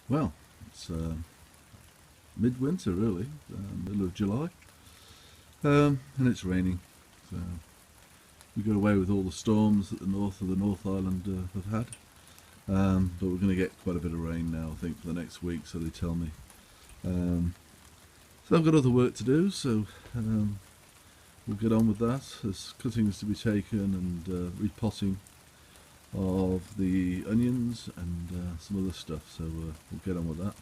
Well, it's midwinter really, middle of July, and it's raining. So we got away with all the storms that the north of the North Island have had, but we're going to get quite a bit of rain now, I think, for the next week, so they tell me. So I've got other work to do, so we'll get on with that. There's cuttings to be taken and repotting of the onions and some other stuff, so we'll get on with that.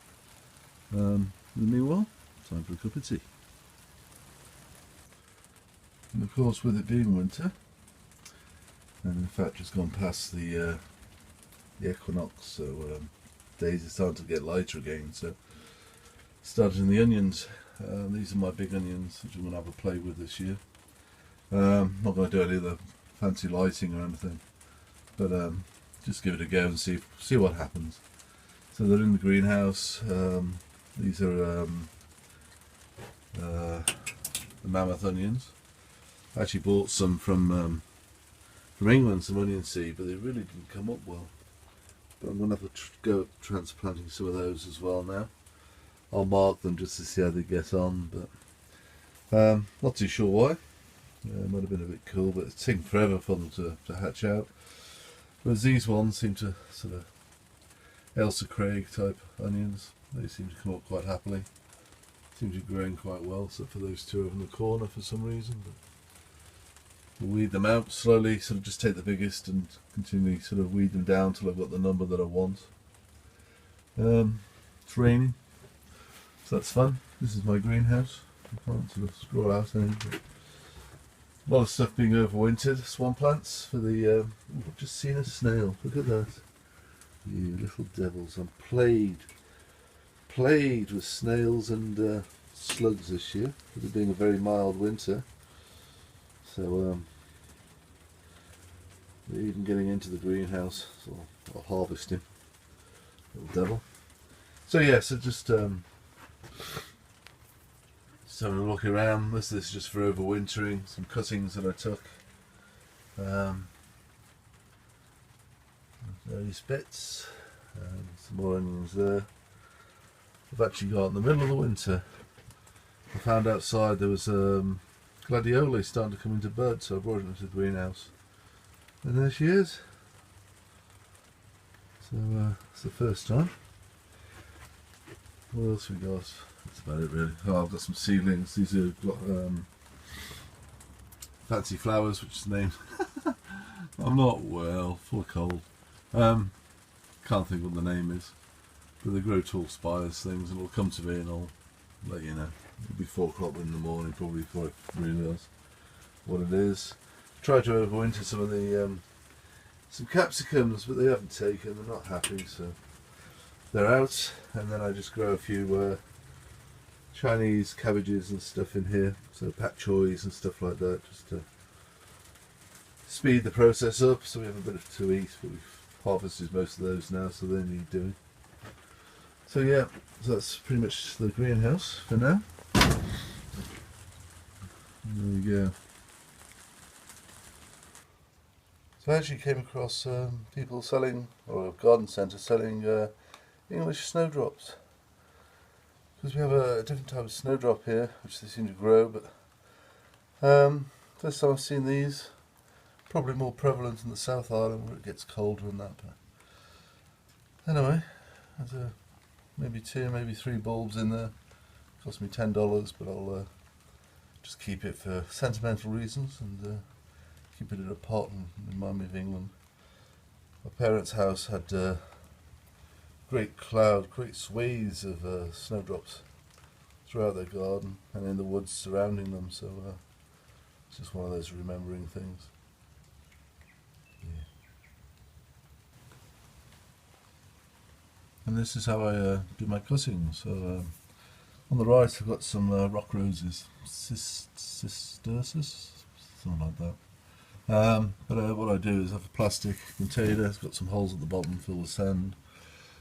In the meanwhile, time for a cup of tea. And of course, with it being winter, and in fact just gone past the equinox, so days are starting to get lighter again, so starting the onions. These are my big onions, which I'm going to have a play with this year. Not going to do any of the fancy lighting or anything, but just give it a go and see what happens. So they're in the greenhouse. These are the mammoth onions. I actually bought some from England, some onion seed, but they really didn't come up well. But I'm going to have to go transplanting some of those as well now. I'll mark them just to see how they get on, but not too sure why. Might have been a bit cool, but it's taken forever for them to hatch out. Whereas these ones seem to sort of Elsa Craig type onions, they seem to come up quite happily. Seem to be growing quite well, except for those two over in the corner for some reason. But we'll weed them out slowly, sort of just take the biggest and continually sort of weed them down till I've got the number that I want. It's raining, so that's fun. This is my greenhouse. I can't sort of scroll out anything. A lot of stuff being overwintered. Swan plants for the. I've just seen a snail. Look at that. You little devils. I'm plagued with snails and slugs this year, with it being a very mild winter. So they're even getting into the greenhouse, so I'll harvest him, little devil. So yeah, so just having a look around. This is just for overwintering. Some cuttings that I took. Various bits. Some more onions there. I've actually got in the middle of the winter. I found outside there was gladioli starting to come into bud, so I brought it into the greenhouse. And there she is. So it's the first time. What else we got? That's about it really. Oh, I've got some seedlings. These are fancy flowers, which is the name. I'm not well, full of cold. Can't think what the name is. But they grow tall spires things, and it'll come to me and I'll let you know. It'll be 4 o'clock in the morning probably before I realise what it is. Tried to overwinter some of the some capsicums, but they haven't taken. They're not happy, so they're out. And then I just grow a few Chinese cabbages and stuff in here, so pak choys and stuff like that, just to speed the process up, so we have a bit to eat. But we've harvested most of those now, so they need doing. So yeah, so that's pretty much the greenhouse for now. There we go. So I actually came across people selling, or a garden centre selling English snowdrops. Because we have a different type of snowdrop here, which they seem to grow, but first time I've seen these. Probably more prevalent in the South Island where it gets colder and that. But anyway, there's maybe 2, maybe 3 bulbs in there. Cost me $10, but I'll just keep it for sentimental reasons and keep it in a pot and remind me of England. My parents' house had great swathes of snowdrops throughout their garden and in the woods surrounding them, so it's just one of those remembering things. Yeah. And this is how I do my cuttings. So on the right I've got some rock roses, cisterces, something like that. But what I do is have a plastic container. It's got some holes at the bottom filled with sand.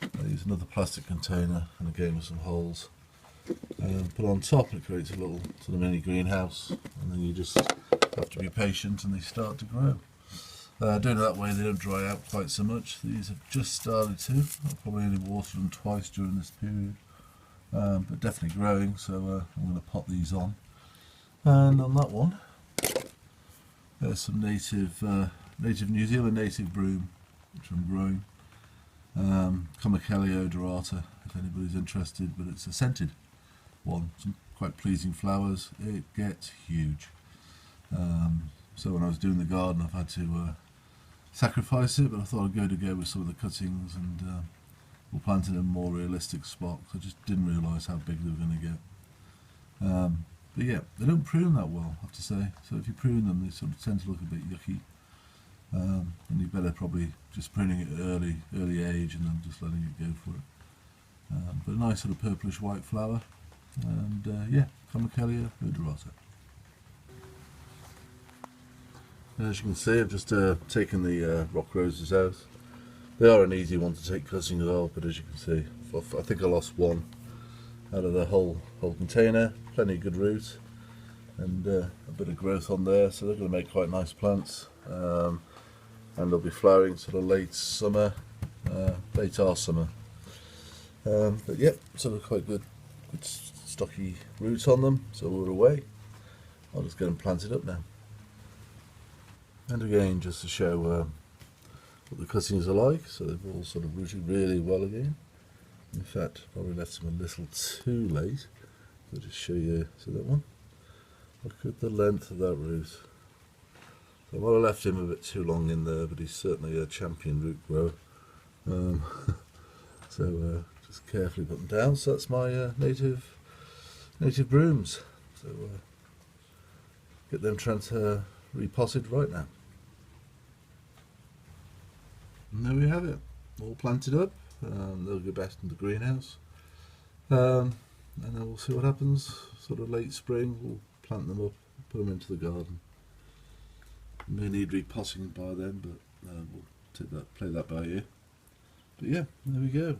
I use another plastic container and again with some holes. Put on top, it creates a little sort of mini greenhouse, and then you just have to be patient and they start to grow. Doing it that way they don't dry out quite so much. These have just started to. I've probably only watered them twice during this period, but definitely growing, so I'm going to pot these on. And on that one, there's some native New Zealand native broom, which I'm growing. Comichelio dorata, if anybody's interested, but it's a scented one. Some quite pleasing flowers. It gets huge. So when I was doing the garden, I've had to sacrifice it, but I thought I'd go with some of the cuttings, and we'll plant it in a more realistic spot. I just didn't realise how big they were going to get. But yeah, they don't prune that well, I have to say. So if you prune them, they sort of tend to look a bit yucky. And you better probably just pruning it at early age and then just letting it go for it. But a nice sort of purplish white flower, and yeah, Comichelio odorata. As you can see, I've just taken the rock roses out. They are an easy one to take cuttings of, but as you can see, I think I lost one out of the whole container. Plenty of good roots and a bit of growth on there, so they're going to make quite nice plants. And they'll be flowering sort of late our summer. But yeah, sort of quite good stocky roots on them, so we're away. I'll just get them planted up now. And again, just to show what the cuttings are like, so they've all sort of rooted really well again. In fact, probably left them a little too late. I'll just show you, see that one? Look at the length of that root. So I might have left him a bit too long in there, but he's certainly a champion root grower. So just carefully put them down. So that's my native brooms. So get them repotted right now. And there we have it, all planted up. They'll go best in the greenhouse, and then we'll see what happens. Sort of late spring, we'll plant them up, put them into the garden. May need repotting by then, but we'll play that by ear. But yeah, there we go.